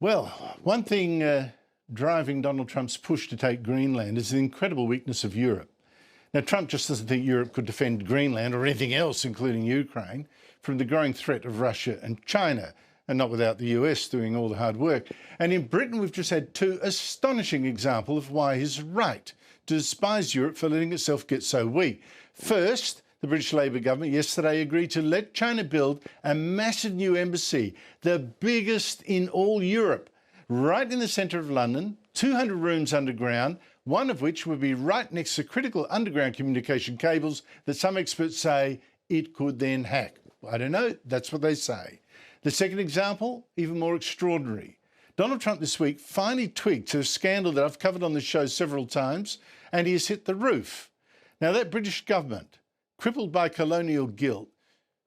Well, one thing driving Donald Trump's push to take Greenland is the incredible weakness of Europe. Now, Trump just doesn't think Europe could defend Greenland or anything else, including Ukraine, from the growing threat of Russia and China, and not without the US doing all the hard work. And in Britain, we've just had two astonishing examples of why he's right to despise Europe for letting itself get so weak. First, the British Labour government yesterday agreed to let China build a massive new embassy, the biggest in all Europe, right in the centre of London, 200 rooms underground, one of which would be right next to critical underground communication cables that some experts say it could then hack. I don't know, that's what they say. The second example, even more extraordinary. Donald Trump this week finally twigged to a scandal that I've covered on this show several times, and he has hit the roof. Now, that British government, crippled by colonial guilt,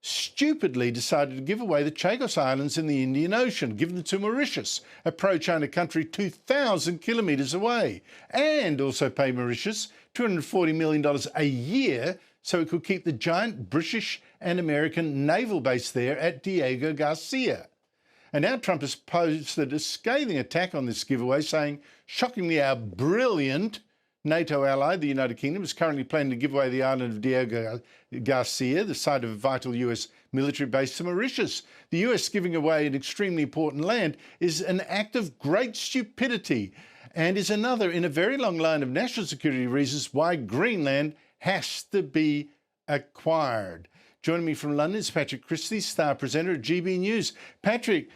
stupidly decided to give away the Chagos Islands in the Indian Ocean, give them to Mauritius, a pro-China country 2,000 kilometres away, and also pay Mauritius $240 million a year so it could keep the giant British and American naval base there at Diego Garcia. And now Trump has posted a scathing attack on this giveaway, saying, shockingly, our brilliant NATO ally, the United Kingdom, is currently planning to give away the island of Diego Garcia, the site of a vital US military base, to Mauritius. The US giving away an extremely important land is an act of great stupidity and is another in a very long line of national security reasons why Greenland has to be acquired. Joining me from London is Patrick Christys, star presenter at GB News. Patrick,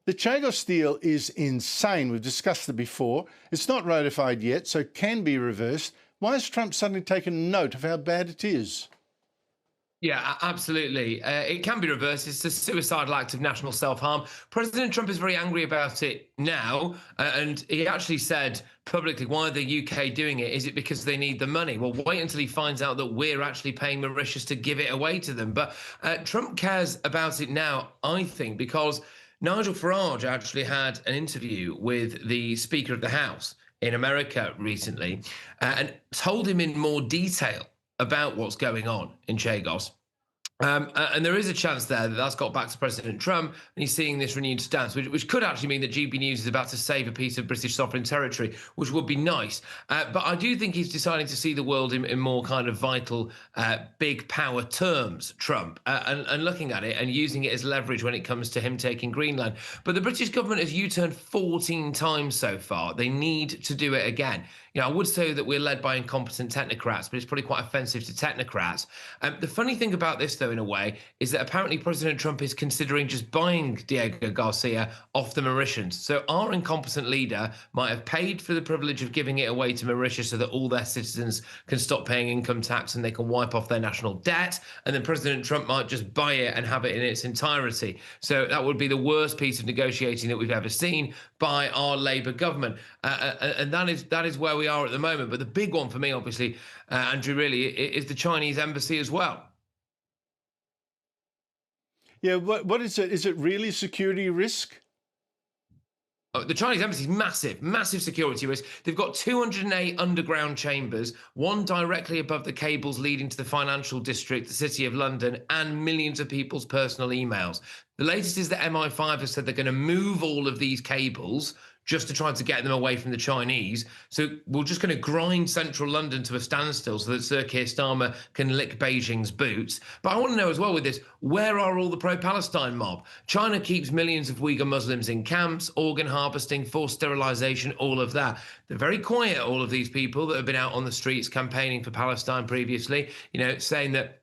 the Chagos deal is insane. We've discussed it before. It's not ratified yet, so can be reversed. Why has Trump suddenly taken note of how bad it is? Yeah, absolutely. It can be reversed. It's a suicidal act of national self-harm. President Trump is very angry about it now, and he actually said publicly, why are the UK doing it? Is it because they need the money? Well, wait until he finds out that we're actually paying Mauritius to give it away to them. But Trump cares about it now, I think, because Nigel Farage actually had an interview with the Speaker of the House in America recently and told him in more detail about what's going on in Chagos. And there is a chance there that that's got back to President Trump, and he's seeing this renewed stance, which could actually mean that GB News is about to save a piece of British sovereign territory, which would be nice. But I do think he's deciding to see the world in more kind of vital, big power terms, Trump, and looking at it and using it as leverage when it comes to him taking Greenland. But the British government has U-turned 14 times so far. They need to do it again. You know, I would say that we're led by incompetent technocrats, but it's probably quite offensive to technocrats. The funny thing about this, though, in a way, is that apparently President Trump is considering just buying Diego Garcia off the Mauritians. So our incompetent leader might have paid for the privilege of giving it away to Mauritius so that all their citizens can stop paying income tax and they can wipe off their national debt. And then President Trump might just buy it and have it in its entirety. So that would be the worst piece of negotiating that we've ever seen by our Labour government. And that is where we are at the moment. But the big one for me, obviously, Andrew, really, is the Chinese embassy as well. Yeah, what is it? Is it really a security risk? The Chinese embassy is massive, massive security risk. They've got 208 underground chambers, one directly above the cables leading to the financial district, the City of London, and millions of people's personal emails. The latest is that MI5 has said they're going to move all of these cables just to try to get them away from the Chinese. So we're just going to grind central London to a standstill so that Sir Keir Starmer can lick Beijing's boots. But I want to know as well with this, where are all the pro-Palestine mob? China keeps millions of Uyghur Muslims in camps, organ harvesting, forced sterilization, all of that. They're very quiet, all of these people that have been out on the streets campaigning for Palestine previously, you know, saying that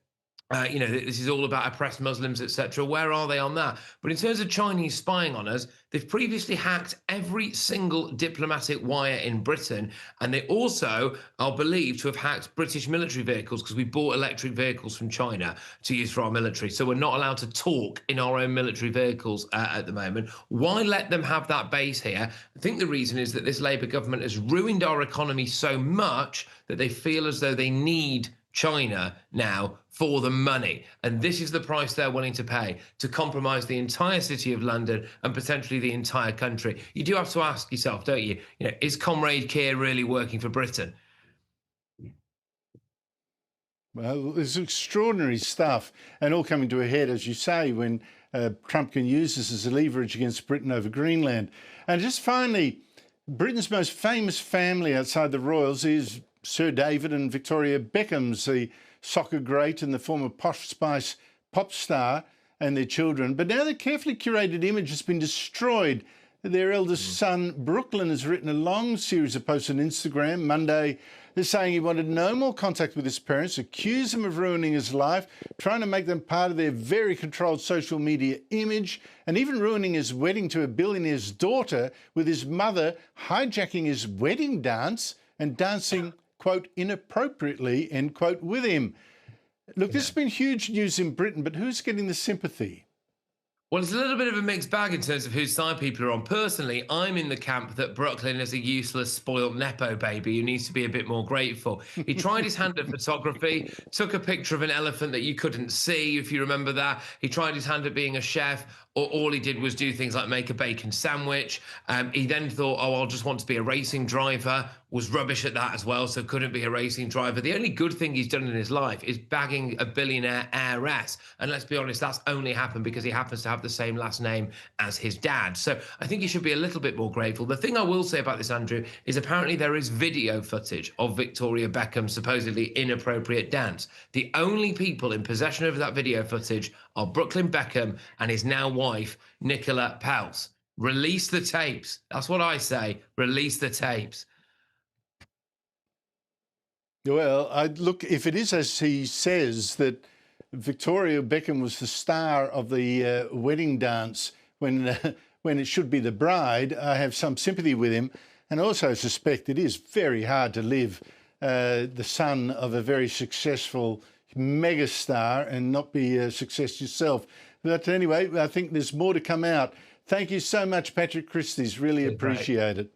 this is all about oppressed Muslims, etc. Where are they on that? But in terms of Chinese spying on us, they've previously hacked every single diplomatic wire in Britain. And they also are believed to have hacked British military vehicles because we bought electric vehicles from China to use for our military. So we're not allowed to talk in our own military vehicles at the moment. Why let them have that base here? I think the reason is that this Labour government has ruined our economy so much that they feel as though they need China now for the money, and this is the price they're willing to pay to compromise the entire City of London and potentially the entire country. You do have to ask yourself, don't you? Is Comrade Keir really working for Britain? Well, it's extraordinary stuff, and all coming to a head, as you say, when Trump can use this as a leverage against Britain over Greenland. And just finally, Britain's most famous family outside the royals is Sir David and Victoria Beckhams, the soccer great and the former Posh Spice pop star, and their children. But now the carefully curated image has been destroyed. Their eldest son, Brooklyn, has written a long series of posts on Instagram Monday. They're saying he wanted no more contact with his parents, accused them of ruining his life, trying to make them part of their very controlled social media image, and even ruining his wedding to a billionaire's daughter, with his mother hijacking his wedding dance and dancing, quote, inappropriately, end quote, with him. Look, this has been huge news in Britain, but who's getting the sympathy? Well, it's a little bit of a mixed bag in terms of whose side people are on. Personally, I'm in the camp that Brooklyn is a useless, spoiled Nepo baby who needs to be a bit more grateful. He tried his hand at photography, took a picture of an elephant that you couldn't see, if you remember that. He tried his hand at being a chef. All he did was do things like make a bacon sandwich. He then thought, oh, I'll just want to be a racing driver. Was rubbish at that as well, so couldn't be a racing driver. The only good thing he's done in his life is bagging a billionaire heiress. And let's be honest, that's only happened because he happens to have the same last name as his dad. So I think he should be a little bit more grateful. The thing I will say about this, Andrew, is apparently there is video footage of Victoria Beckham's supposedly inappropriate dance. The only people in possession of that video footage are Brooklyn Beckham and his now wife, Nicola Peltz. Release the tapes. That's what I say. Release the tapes. Well, look, if it is as he says, that Victoria Beckham was the star of the wedding dance when it should be the bride, I have some sympathy with him, and also suspect it is very hard to live the son of a very successful megastar and not be a success yourself. But anyway, I think there's more to come out. Thank you so much, Patrick Christys. Really appreciate it.